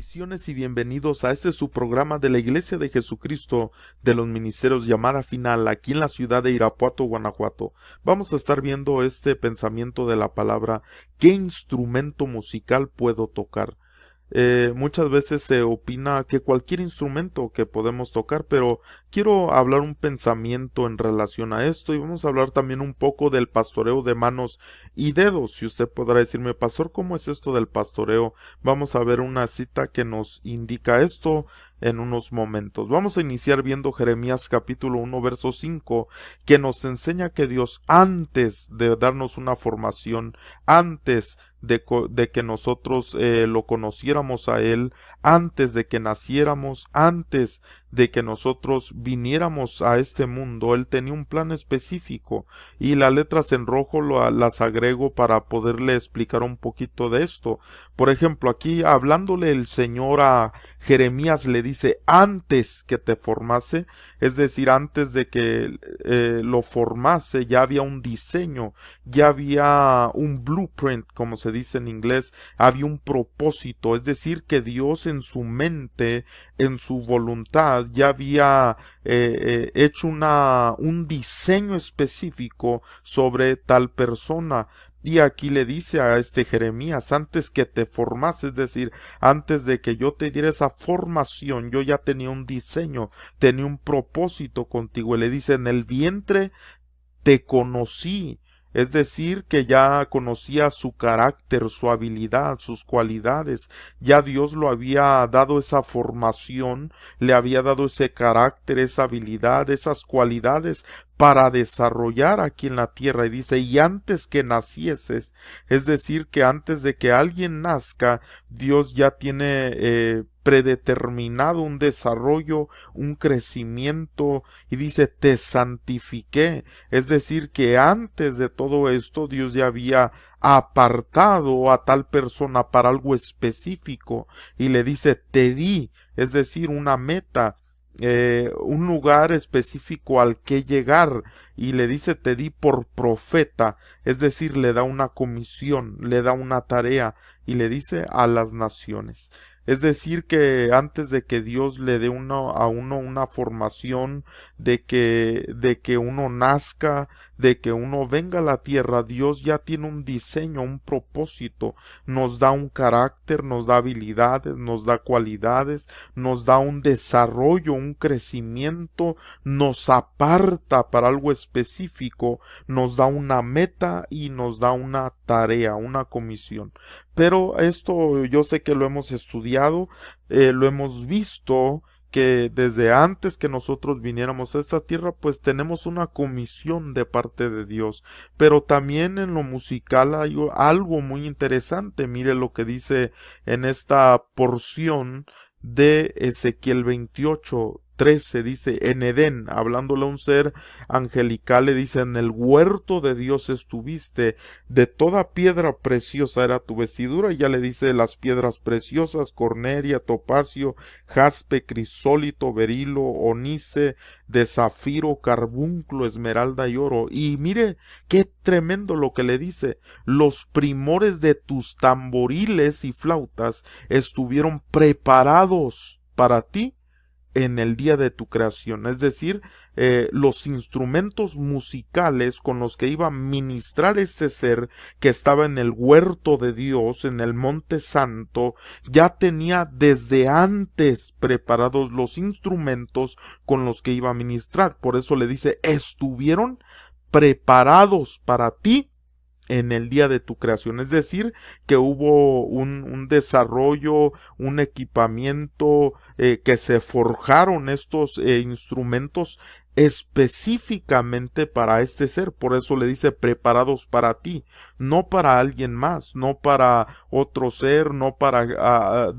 Bendiciones y bienvenidos a este su programa de la Iglesia de Jesucristo de los Ministerios Llamada Final aquí en la ciudad de Irapuato, Guanajuato. Vamos a estar viendo este pensamiento de la palabra: ¿qué instrumento musical puedo tocar? Muchas veces se opina que cualquier instrumento que podemos tocar, pero quiero hablar un pensamiento en relación a esto y vamos a hablar también un poco del pastoreo de manos y dedos. Si usted podrá decirme, pastor, ¿cómo es esto del pastoreo? Vamos a ver una cita que nos indica esto en unos momentos. Vamos a iniciar viendo Jeremías capítulo 1 verso 5, que nos enseña que Dios, antes de darnos una formación, antes de que nosotros lo conociéramos a Él, antes de que naciéramos, antes de que nosotros viniéramos a este mundo, Él tenía un plan específico, y las letras en rojo las agrego para poderle explicar un poquito de esto. Por ejemplo, aquí hablándole el Señor a Jeremías, le dice: antes que te formase, es decir, antes de que lo formase, ya había un diseño, ya había un blueprint, como se dice en inglés, había un propósito, es decir, que Dios en su mente, en su voluntad, ya había hecho un diseño específico sobre tal persona. Y aquí le dice a este Jeremías: antes que te formase, es decir, antes de que yo te diera esa formación, yo ya tenía un diseño, tenía un propósito contigo. Y le dice: en el vientre te conocí. Es decir, que ya conocía su carácter, su habilidad, sus cualidades. Ya Dios lo había dado esa formación, le había dado ese carácter, esa habilidad, esas cualidades para desarrollar aquí en la tierra. Y dice: y antes que nacieses, es decir, que antes de que alguien nazca, Dios ya tiene predeterminado un desarrollo, un crecimiento, y dice: te santifiqué. Es decir, que antes de todo esto Dios ya había apartado a tal persona para algo específico, y le dice: te di, es decir, una meta, un lugar específico al que llegar, y le dice: te di por profeta, es decir, le da una comisión, le da una tarea, y le dice: a las naciones. Es decir, que antes de que Dios le dé a uno una formación, de que uno nazca, de que uno venga a la tierra, Dios ya tiene un diseño, un propósito, nos da un carácter, nos da habilidades, nos da cualidades, nos da un desarrollo, un crecimiento, nos aparta para algo específico, nos da una meta y nos da una tarea, una comisión. Pero esto yo sé que lo hemos estudiado, lo hemos visto, que desde antes que nosotros viniéramos a esta tierra, pues tenemos una comisión de parte de Dios. Pero también en lo musical hay algo muy interesante. Mire lo que dice en esta porción de Ezequiel 28:13, dice: en Edén, hablándole a un ser angelical, le dice: en el huerto de Dios estuviste, de toda piedra preciosa era tu vestidura. Y ya le dice las piedras preciosas: cornelia, topacio, jaspe, crisólito, berilo, onice, de zafiro, carbunclo, esmeralda y oro. Y mire qué tremendo lo que le dice: los primores de tus tamboriles y flautas estuvieron preparados para ti en el día de tu creación. Es decir, los instrumentos musicales con los que iba a ministrar este ser que estaba en el huerto de Dios, en el monte santo, ya tenía desde antes preparados los instrumentos con los que iba a ministrar. Por eso le dice: estuvieron preparados para ti en el día de tu creación. Es decir, que hubo un desarrollo, un equipamiento, que se forjaron estos instrumentos específicamente para este ser. Por eso le dice: preparados para ti, no para alguien más, no para otro ser, no para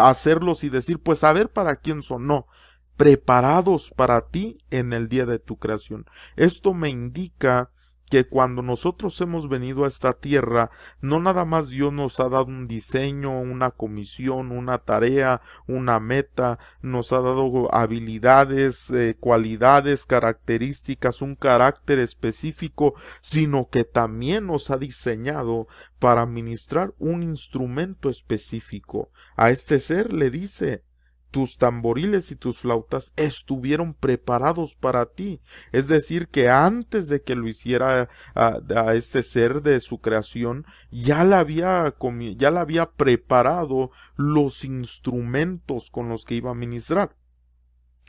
hacerlos y decir, pues a ver para quién son. No, preparados para ti en el día de tu creación. Esto me indica que cuando nosotros hemos venido a esta tierra, no nada más Dios nos ha dado un diseño, una comisión, una tarea, una meta, nos ha dado habilidades, cualidades, características, un carácter específico, sino que también nos ha diseñado para ministrar un instrumento específico. A este ser le dice: tus tamboriles y tus flautas estuvieron preparados para ti. Es decir, que antes de que lo hiciera a este ser de su creación, ya le había preparado los instrumentos con los que iba a ministrar.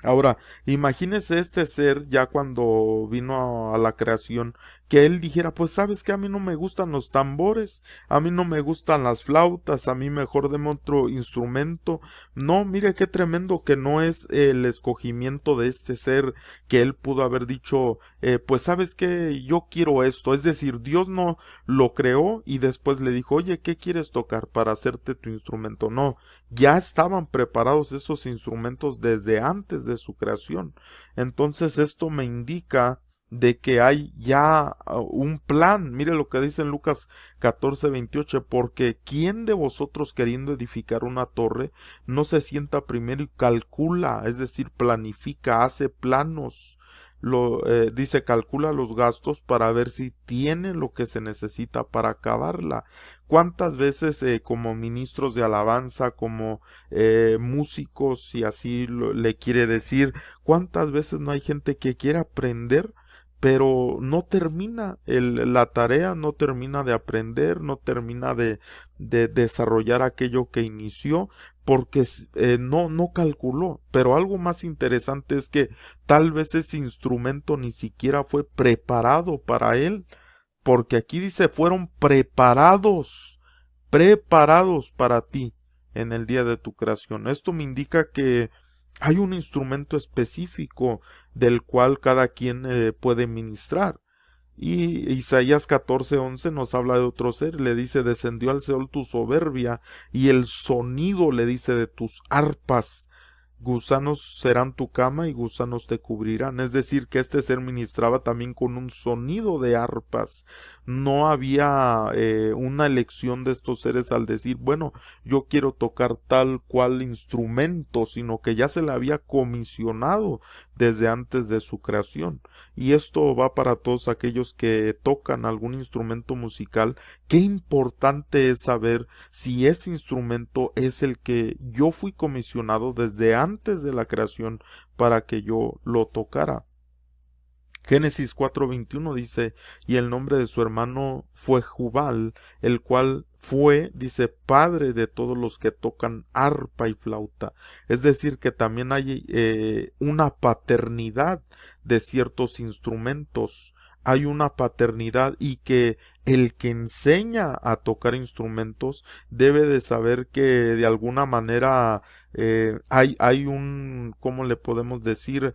Ahora, imagínese este ser ya cuando vino a la creación, que él dijera: pues sabes que a mí no me gustan los tambores, a mí no me gustan las flautas, a mí mejor deme otro instrumento. No, mire qué tremendo que no es el escogimiento de este ser, que él pudo haber dicho: pues sabes que yo quiero esto. Es decir, Dios no lo creó y después le dijo: oye, ¿qué quieres tocar para hacerte tu instrumento? No, ya estaban preparados esos instrumentos desde antes de su creación. Entonces esto me indica de que hay ya un plan. Mire lo que dice en Lucas 14:28: porque ¿quién de vosotros, queriendo edificar una torre, no se sienta primero y calcula, es decir, planifica, hace planos? Dice, calcula los gastos para ver si tiene lo que se necesita para acabarla. ¿Cuántas veces como ministros de alabanza, como músicos, si así le quiere decir, cuántas veces no hay gente que quiere aprender, pero no termina la tarea, no termina de aprender, no termina de desarrollar aquello que inició, porque no calculó? Pero algo más interesante es que tal vez ese instrumento ni siquiera fue preparado para él, porque aquí dice: fueron preparados para ti en el día de tu creación. Esto me indica que hay un instrumento específico del cual cada quien puede ministrar. Y Isaías 14:11 nos habla de otro ser, le dice: descendió al Seol tu soberbia, y el sonido, le dice, de tus arpas. Gusanos serán tu cama y gusanos te cubrirán. Es decir, que este ser ministraba también con un sonido de arpas. No había una elección de estos seres al decir: bueno, yo quiero tocar tal cual instrumento, sino que ya se le había comisionado desde antes de su creación. Y esto va para todos aquellos que tocan algún instrumento musical. Qué importante es saber si ese instrumento es el que yo fui comisionado desde antes de la creación para que yo lo tocara. Génesis 4:21 dice: y el nombre de su hermano fue Jubal, el cual fue, dice, padre de todos los que tocan arpa y flauta. Es decir, que también hay una paternidad de ciertos instrumentos. Hay una paternidad, y que el que enseña a tocar instrumentos debe de saber que de alguna manera hay un, ¿cómo le podemos decir?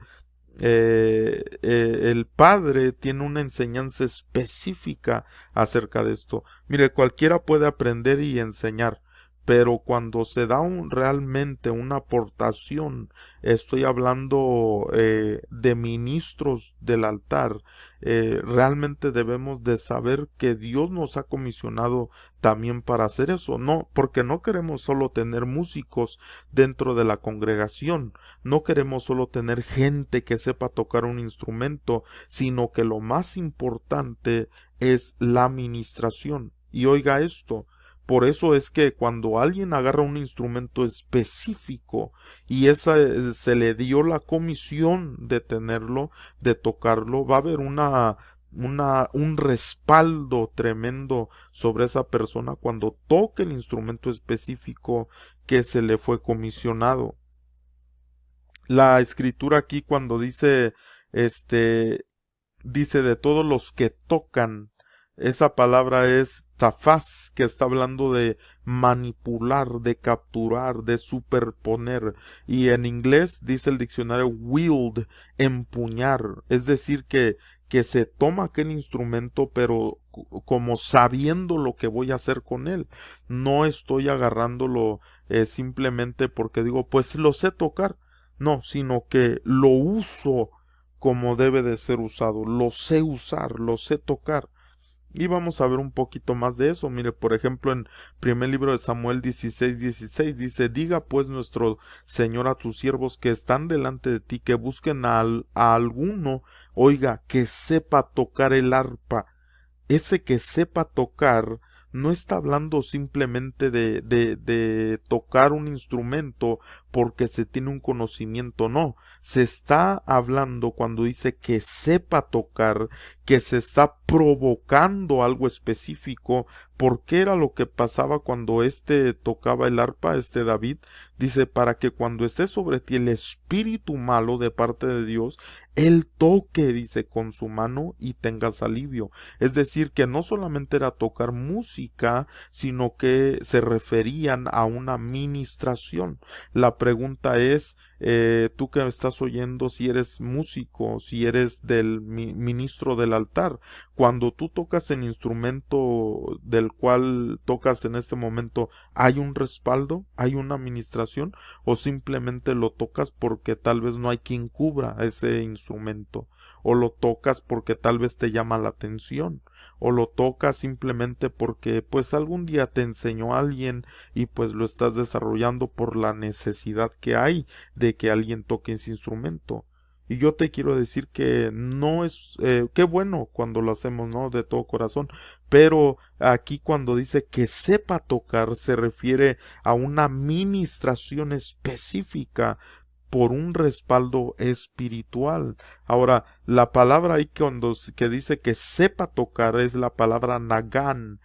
El padre tiene una enseñanza específica acerca de esto. Mire, cualquiera puede aprender y enseñar, pero cuando se da realmente una aportación, estoy hablando de ministros del altar, realmente debemos de saber que Dios nos ha comisionado también para hacer eso. No, porque no queremos solo tener músicos dentro de la congregación, no queremos solo tener gente que sepa tocar un instrumento, sino que lo más importante es la ministración. Y oiga esto: por eso es que cuando alguien agarra un instrumento específico y se le dio la comisión de tenerlo, de tocarlo, va a haber un respaldo tremendo sobre esa persona cuando toque el instrumento específico que se le fue comisionado. La escritura aquí, cuando dice, dice de todos los que tocan, esa palabra es tafaz, que está hablando de manipular, de capturar, de superponer. Y en inglés dice el diccionario wield, empuñar. Es decir, que se toma aquel instrumento, pero como sabiendo lo que voy a hacer con él. No estoy agarrándolo simplemente porque digo: pues lo sé tocar. No, sino que lo uso como debe de ser usado. Lo sé usar, lo sé tocar. Y vamos a ver un poquito más de eso. Mire, por ejemplo, en primer libro de Samuel 16:16 dice: diga pues nuestro Señor a tus siervos que están delante de ti, que busquen a alguno, oiga, que sepa tocar el arpa. Ese que sepa tocar no está hablando simplemente de tocar un instrumento porque se tiene un conocimiento, no. Se está hablando cuando dice que sepa tocar, que se está provocando algo específico, porque era lo que pasaba cuando tocaba el arpa, David. Dice, para que cuando esté sobre ti el espíritu malo de parte de Dios, él toque, dice, con su mano y tengas alivio. Es decir, que no solamente era tocar música, sino que se referían a una ministración. La pregunta es, tú que me estás oyendo, si eres músico, si eres del ministro del altar, cuando tú tocas el instrumento del cual tocas en este momento, ¿hay un respaldo? ¿Hay una ministración? ¿O simplemente lo tocas porque tal vez no hay quien cubra ese instrumento? ¿O lo tocas porque tal vez te llama la atención? ¿O lo tocas simplemente porque pues algún día te enseñó alguien y pues lo estás desarrollando por la necesidad que hay de que alguien toque ese instrumento? Y yo te quiero decir que no es, qué bueno cuando lo hacemos, ¿no? De todo corazón. Pero aquí cuando dice que sepa tocar, se refiere a una ministración específica por un respaldo espiritual. Ahora, la palabra ahí que dice que sepa tocar es la palabra nagán,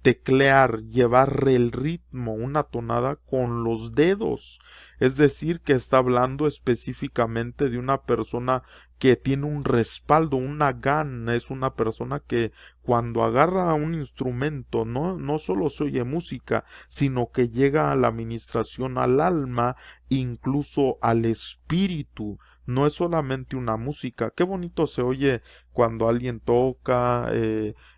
teclear, llevar el ritmo, una tonada con los dedos. Es decir, que está hablando específicamente de una persona que tiene un respaldo, un nagán. Es una persona que cuando agarra un instrumento no solo se oye música, sino que llega a la administración al alma, incluso al espíritu. No es solamente una música. Qué bonito se oye cuando alguien toca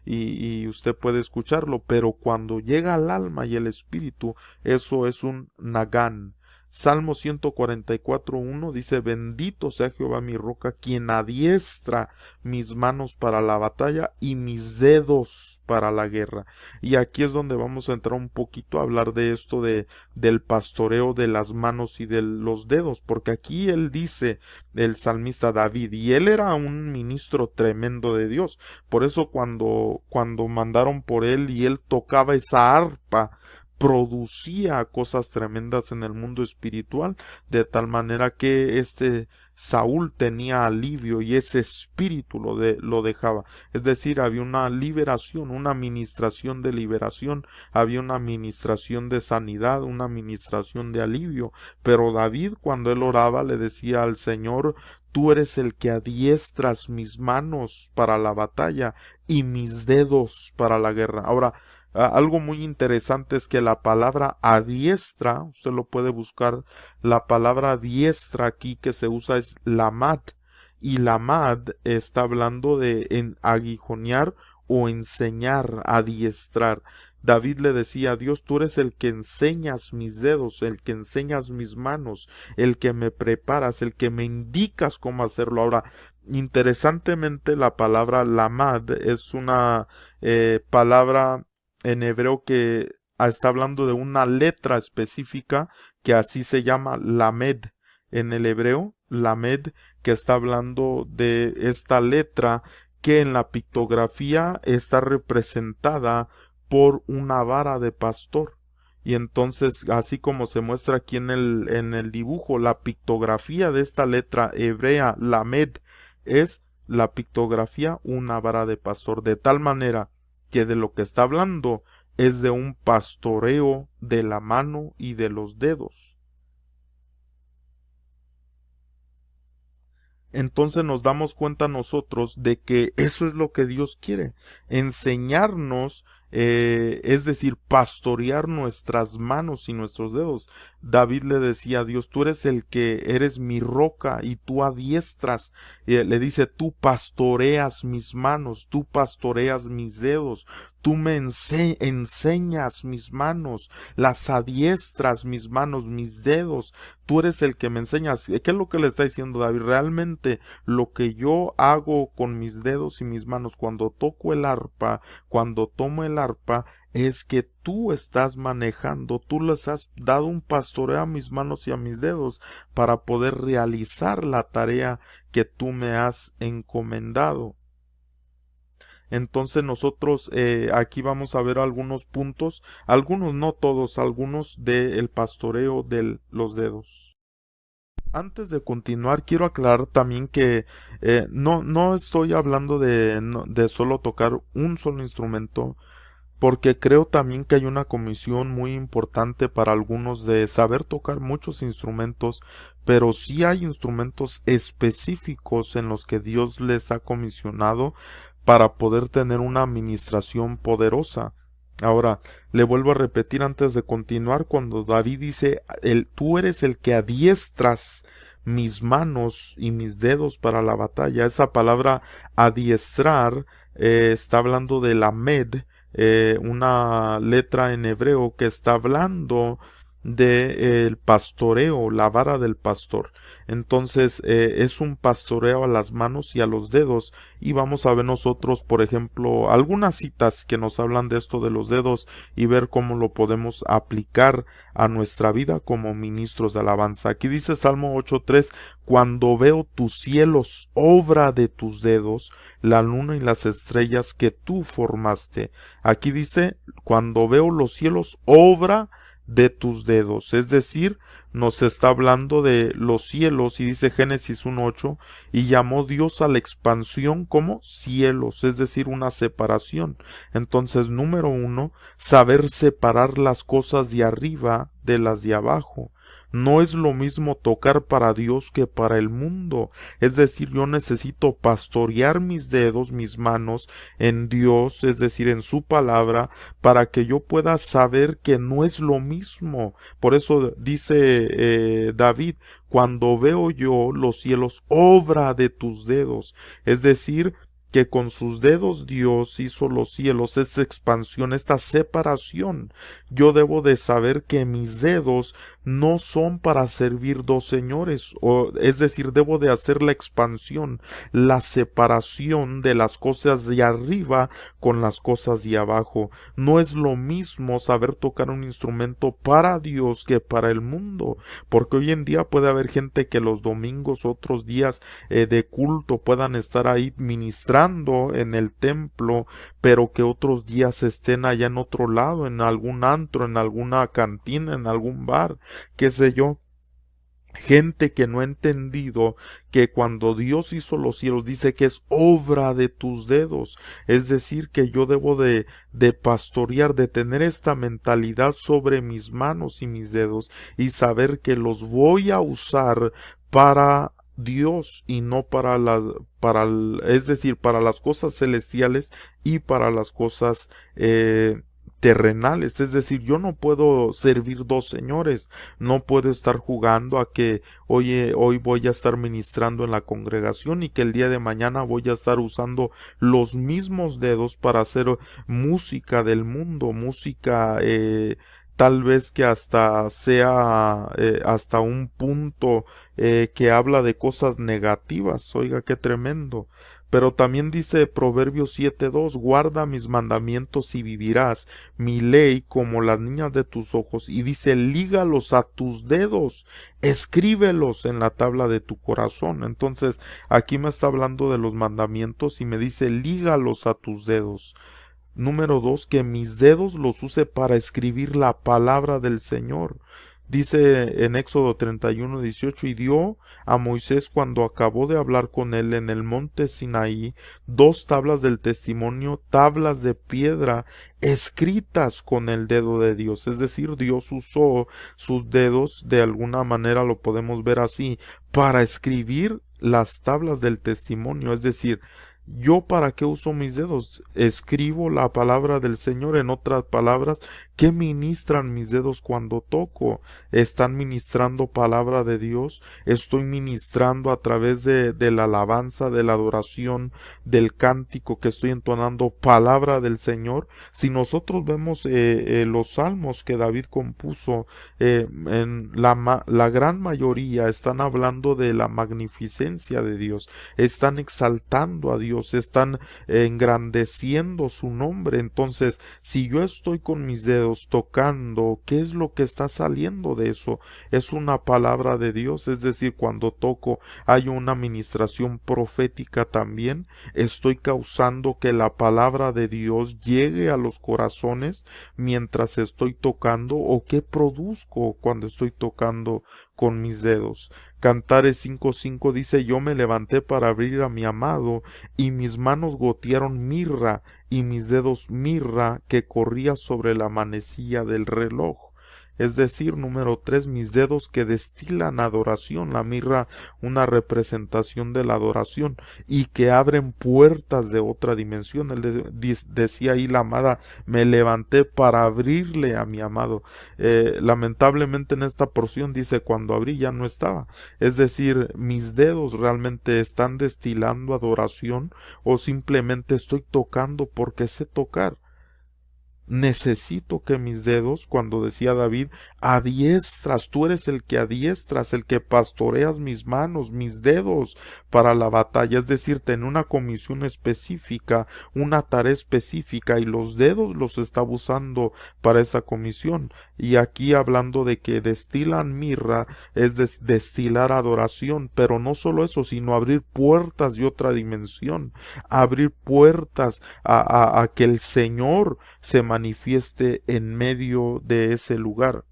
y usted puede escucharlo, pero cuando llega al alma y el espíritu, eso es un nagán. Salmo 144:1 dice: bendito sea Jehová mi roca, quien adiestra mis manos para la batalla y mis dedos para la guerra. Y aquí es donde vamos a entrar un poquito a hablar de esto del pastoreo de las manos y de los dedos, porque aquí él dice, el salmista David, y él era un ministro tremendo de Dios. Por eso cuando mandaron por él y él tocaba esa arpa, producía cosas tremendas en el mundo espiritual, de tal manera que Saúl tenía alivio y ese espíritu lo dejaba. Es decir, había una liberación, una administración de liberación, había una administración de sanidad, una administración de alivio. Pero David, cuando él oraba, le decía al Señor: tú eres el que adiestras mis manos para la batalla y mis dedos para la guerra. Ahora, algo muy interesante es que la palabra adiestra, usted lo puede buscar, la palabra diestra aquí que se usa es lamad, y lamad está hablando de aguijonear o enseñar, adiestrar. David le decía a Dios: tú eres el que enseñas mis dedos, el que enseñas mis manos, el que me preparas, el que me indicas cómo hacerlo. Ahora, interesantemente, la palabra lamad es una palabra en hebreo que está hablando de una letra específica que así se llama lamed en el hebreo, lamed, que está hablando de esta letra que en la pictografía está representada por una vara de pastor. Y entonces, así como se muestra aquí en el dibujo, la pictografía de esta letra hebrea, lamed, es la pictografía una vara de pastor, de tal manera que de lo que está hablando es de un pastoreo de la mano y de los dedos. Entonces nos damos cuenta nosotros de que eso es lo que Dios quiere, enseñarnos, es decir, pastorear nuestras manos y nuestros dedos. David le decía a Dios: tú eres el que eres mi roca y tú adiestras. Le dice: tú pastoreas mis manos, tú pastoreas mis dedos, tú me enseñas mis manos, las adiestras mis manos, mis dedos, tú eres el que me enseñas. ¿Qué es lo que le está diciendo David? Realmente lo que yo hago con mis dedos y mis manos cuando toco el arpa, cuando tomo el arpa, es que tú estás manejando, tú les has dado un pastoreo a mis manos y a mis dedos para poder realizar la tarea que tú me has encomendado. Entonces nosotros aquí vamos a ver algunos puntos, algunos no todos, algunos del pastoreo de los dedos. Antes de continuar, quiero aclarar también que no estoy hablando de solo tocar un solo instrumento, porque creo también que hay una comisión muy importante para algunos de saber tocar muchos instrumentos, pero sí hay instrumentos específicos en los que Dios les ha comisionado para poder tener una administración poderosa. Ahora, le vuelvo a repetir antes de continuar, cuando David dice, tú eres el que adiestras mis manos y mis dedos para la batalla. Esa palabra adiestrar está hablando de la med, una letra en hebreo que está hablando de el pastoreo, la vara del pastor. Entonces es un pastoreo a las manos y a los dedos, y vamos a ver nosotros, por ejemplo, algunas citas que nos hablan de esto de los dedos y ver cómo lo podemos aplicar a nuestra vida como ministros de alabanza. Aquí dice Salmo 8:3: cuando veo tus cielos, obra de tus dedos, la luna y las estrellas que tú formaste. Aquí dice, cuando veo los cielos, obra de tus dedos, es decir, nos está hablando de los cielos, y dice Génesis 1:8, y llamó Dios a la expansión como cielos, es decir, una separación. Entonces, número 1, saber separar las cosas de arriba de las de abajo. No es lo mismo tocar para Dios que para el mundo. Es decir, yo necesito pastorear mis dedos, mis manos en Dios, es decir, en su palabra, para que yo pueda saber que no es lo mismo. Por eso dice David, cuando veo yo los cielos, obra de tus dedos. Es decir, que con sus dedos Dios hizo los cielos, esta expansión, esta separación. Yo debo de saber que mis dedos no son para servir dos señores, es decir, debo de hacer la expansión, la separación de las cosas de arriba con las cosas de abajo. No es lo mismo saber tocar un instrumento para Dios que para el mundo, porque hoy en día puede haber gente que los domingos, otros días de culto, puedan estar ahí ministrando en el templo, pero que otros días estén allá en otro lado, en algún antro, en alguna cantina, en algún bar, qué sé yo. Gente que no ha entendido que cuando Dios hizo los cielos dice que es obra de tus dedos, es decir, que yo debo de pastorear, de tener esta mentalidad sobre mis manos y mis dedos y saber que los voy a usar para Dios y no es decir, para las cosas celestiales y para las cosas terrenales. Es decir, yo no puedo servir dos señores, no puedo estar jugando a que oye, hoy voy a estar ministrando en la congregación y que el día de mañana voy a estar usando los mismos dedos para hacer música del mundo, música tal vez que hasta sea hasta un punto que habla de cosas negativas. Oiga, qué tremendo. Pero también dice Proverbios 7:2, guarda mis mandamientos y vivirás, mi ley como las niñas de tus ojos. Y dice, lígalos a tus dedos, escríbelos en la tabla de tu corazón. Entonces, aquí me está hablando de los mandamientos y me dice, lígalos a tus dedos. Número 2, que mis dedos los use para escribir la palabra del Señor. Dice en Éxodo 31:18, y dio a Moisés cuando acabó de hablar con él en el monte Sinaí 2 tablas del testimonio, tablas de piedra escritas con el dedo de Dios. Es decir, Dios usó sus dedos, de alguna manera lo podemos ver así, para escribir las tablas del testimonio. Es decir, ¿Yo para qué uso mis dedos? Escribo la palabra del Señor. En otras palabras, ¿qué ministran mis dedos cuando toco? ¿Están ministrando palabra de Dios? ¿Estoy ministrando a través de la alabanza, de la adoración, del cántico que estoy entonando palabra del Señor? Si nosotros vemos los salmos que David compuso, en la gran mayoría están hablando de la magnificencia de Dios, están exaltando a Dios, están engrandeciendo su nombre. Entonces, si yo estoy con mis dedos tocando, ¿qué es lo que está saliendo de eso? Es una palabra de Dios, es decir, cuando toco hay una administración profética también. Estoy causando que la palabra de Dios llegue a los corazones mientras estoy tocando, o qué produzco cuando estoy tocando con mis dedos. Cantares 5:5 dice: yo me levanté para abrir a mi amado, y mis manos gotearon mirra, y mis dedos mirra que corría sobre la manecilla del reloj. Es decir, número 3, mis dedos que destilan adoración, la mirra una representación de la adoración, y que abren puertas de otra dimensión. Decía ahí la amada: me levanté para abrirle a mi amado. Lamentablemente en esta porción dice: cuando abrí ya no estaba. Es decir, mis dedos realmente están destilando adoración, o simplemente estoy tocando porque sé tocar. Necesito que mis dedos, cuando decía David, adiestras, tú eres el que adiestras, el que pastoreas mis manos, mis dedos para la batalla, es decir, tener una comisión específica, una tarea específica, y los dedos los está usando para esa comisión. Y aquí hablando de que destilan mirra, es destilar adoración, pero no solo eso, sino abrir puertas de otra dimensión, abrir puertas a que el Señor se manifieste en medio de ese lugar.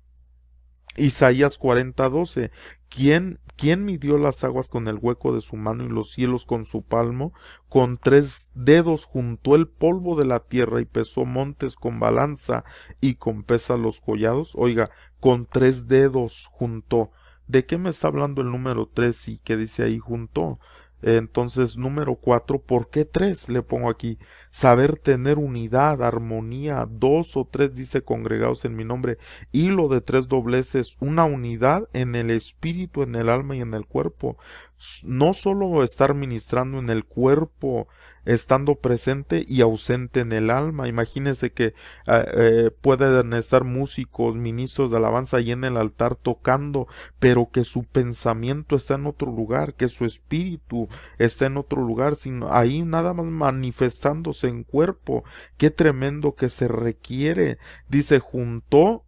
Isaías 40:12. ¿Quién midió las aguas con el hueco de su mano y los cielos con su palmo? Con 3 dedos juntó el polvo de la tierra y pesó montes con balanza y con pesa los collados. Oiga, con 3 dedos juntó. ¿De qué me está hablando el número 3 y qué dice ahí juntó? Entonces, número 4, ¿por qué 3? Le pongo aquí: saber tener unidad, armonía. 2 o 3 dice congregados en mi nombre. Hilo de 3 dobleces, una unidad en el espíritu, en el alma y en el cuerpo. No solo estar ministrando en el cuerpo, estando presente y ausente en el alma. Imagínense que pueden estar músicos, ministros de alabanza ahí en el altar tocando, pero que su pensamiento está en otro lugar, que su espíritu está en otro lugar, sino ahí nada más manifestándose en cuerpo. Qué tremendo que se requiere. Dice, juntó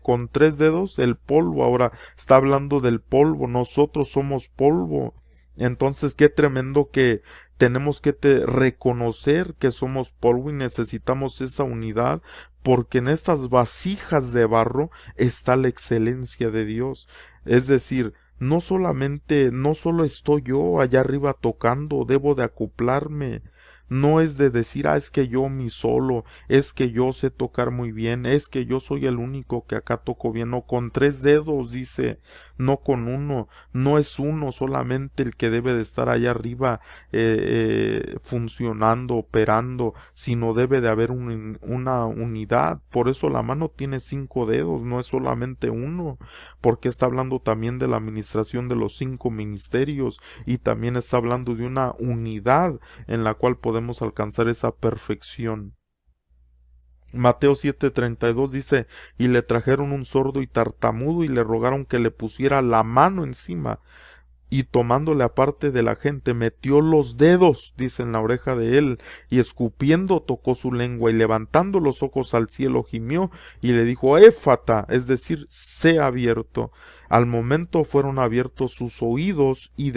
con 3 dedos el polvo. Ahora está hablando del polvo, nosotros somos polvo. Entonces qué tremendo que tenemos que reconocer que somos polvo y necesitamos esa unidad, porque en estas vasijas de barro está la excelencia de Dios. Es decir, no solo estoy yo allá arriba tocando, debo de acoplarme. No es de decir: es que yo mi solo, es que yo sé tocar muy bien, es que yo soy el único que acá toco bien. No, con 3 dedos dice, no con uno. No es uno solamente el que debe de estar allá arriba funcionando, operando, sino debe de haber una unidad. Por eso la mano tiene 5 dedos, no es solamente uno, porque está hablando también de la administración de los 5 ministerios, y también está hablando de una unidad en la cual podemos alcanzar esa perfección. Mateo 7:32 dice: y le trajeron un sordo y tartamudo y le rogaron que le pusiera la mano encima, y tomándole aparte de la gente metió los dedos, dice, en la oreja de él, y escupiendo tocó su lengua, y levantando los ojos al cielo gimió y le dijo: éfata, es decir, sé abierto. Al momento fueron abiertos sus oídos y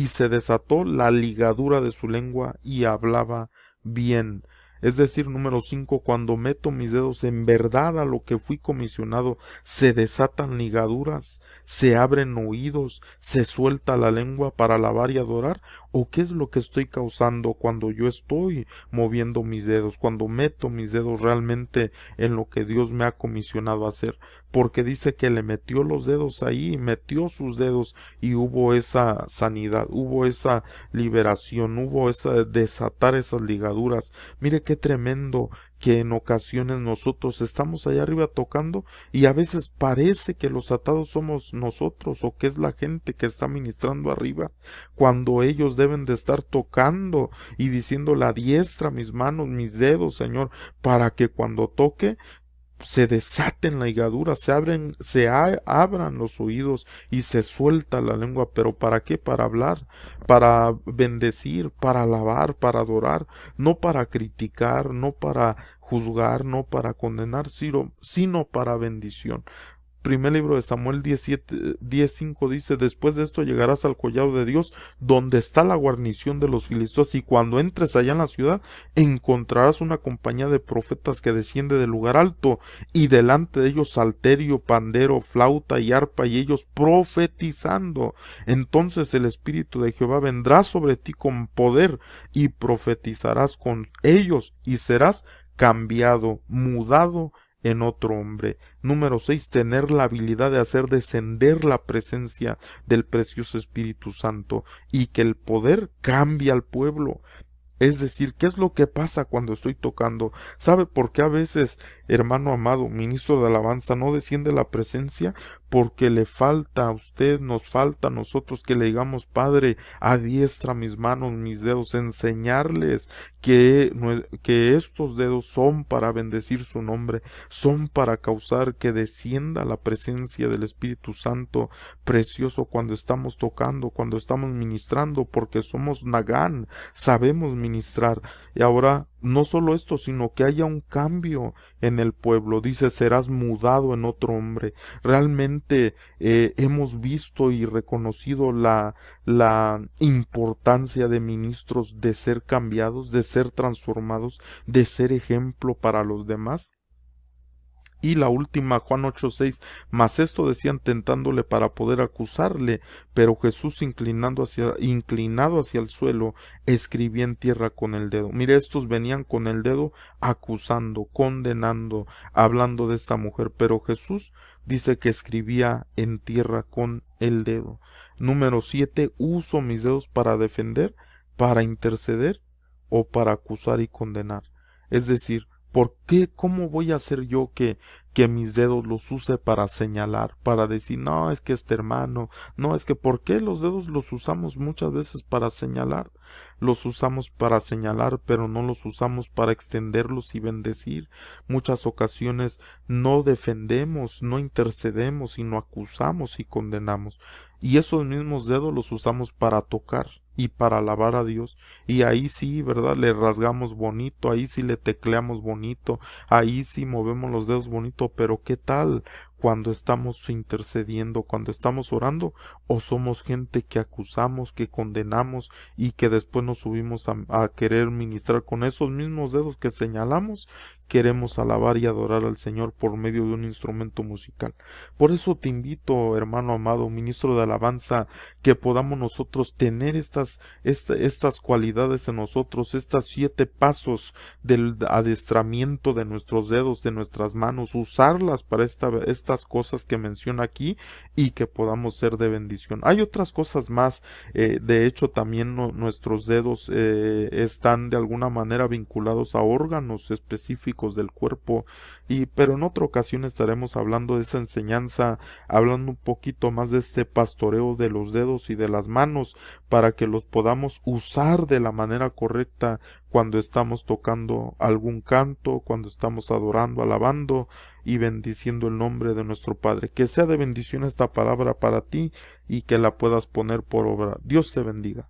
se desató la ligadura de su lengua y hablaba bien. Es decir, número 5, cuando meto mis dedos en verdad a lo que fui comisionado, se desatan ligaduras, se abren oídos, se suelta la lengua para alabar y adorar. ¿O qué es lo que estoy causando cuando yo estoy moviendo mis dedos, cuando meto mis dedos realmente en lo que Dios me ha comisionado a hacer? Porque dice que le metió los dedos ahí, metió sus dedos y hubo esa sanidad, hubo esa liberación, hubo esa desatar esas ligaduras. Mire qué tremendo que en ocasiones nosotros estamos allá arriba tocando y a veces parece que los atados somos nosotros o que es la gente que está ministrando arriba, cuando ellos deben de estar tocando y diciendo la diestra mis manos, mis dedos, Señor, para que cuando toque se desaten la ligadura, abran los oídos y se suelta la lengua. ¿Pero para qué? Para hablar, para bendecir, para alabar, para adorar, no para criticar, no para juzgar, no para condenar, sino para bendición. Primer libro de Samuel 10:5 dice: después de esto llegarás al collado de Dios, donde está la guarnición de los filisteos, y cuando entres allá en la ciudad, encontrarás una compañía de profetas que desciende del lugar alto, y delante de ellos salterio, pandero, flauta y arpa, y ellos profetizando. Entonces el Espíritu de Jehová vendrá sobre ti con poder, y profetizarás con ellos, y serás cambiado, mudado en otro hombre. Número 6, tener la habilidad de hacer descender la presencia del precioso Espíritu Santo y que el poder cambie al pueblo. Es decir, ¿qué es lo que pasa cuando estoy tocando? ¿Sabe por qué a veces, hermano amado, ministro de alabanza, no desciende la presencia? Porque le falta a usted, nos falta a nosotros que le digamos: Padre, adiestra mis manos, mis dedos, enseñarles que estos dedos son para bendecir su nombre, son para causar que descienda la presencia del Espíritu Santo precioso cuando estamos tocando, cuando estamos ministrando, porque somos Nagán, sabemos ministrar. Y ahora no solo esto, sino que haya un cambio en el pueblo. Dice: serás mudado en otro hombre. Realmente hemos visto y reconocido la importancia de ministros, de ser cambiados, de ser transformados, de ser ejemplo para los demás. Y la última, Juan 8:6, mas esto decían tentándole para poder acusarle, pero Jesús inclinado hacia el suelo, escribía en tierra con el dedo. Mire, estos venían con el dedo acusando, condenando, hablando de esta mujer, pero Jesús dice que escribía en tierra con el dedo. Número 7, uso mis dedos para defender, para interceder o para acusar y condenar. Es decir, ¿por qué? ¿Cómo voy a hacer yo que mis dedos los use para señalar, para decir: no, es que este hermano, no, es que ¿por qué los dedos los usamos muchas veces para señalar? Los usamos para señalar, pero no los usamos para extenderlos y bendecir. Muchas ocasiones no defendemos, no intercedemos, sino acusamos y condenamos. Y esos mismos dedos los usamos para tocar y para alabar a Dios, y ahí sí, ¿verdad? Le rasgamos bonito, ahí sí le tecleamos bonito, ahí sí movemos los dedos bonito, pero ¿qué tal cuando estamos intercediendo, cuando estamos orando? ¿O somos gente que acusamos, que condenamos y que después nos subimos a querer ministrar con esos mismos dedos que señalamos? Queremos alabar y adorar al Señor por medio de un instrumento musical. Por eso te invito, hermano amado, ministro de alabanza, que podamos nosotros tener estas cualidades en nosotros, estas 7 pasos del adiestramiento de nuestros dedos, de nuestras manos, usarlas para estas cosas que menciona aquí, y que podamos ser de bendición. Hay otras cosas más, de hecho también nuestros dedos están de alguna manera vinculados a órganos específicos del cuerpo, pero en otra ocasión estaremos hablando de esa enseñanza, hablando un poquito más de este pastoreo de los dedos y de las manos, para que los podamos usar de la manera correcta cuando estamos tocando algún canto, cuando estamos adorando, alabando y bendiciendo el nombre de nuestro Padre. Que sea de bendición esta palabra para ti y que la puedas poner por obra. Dios te bendiga.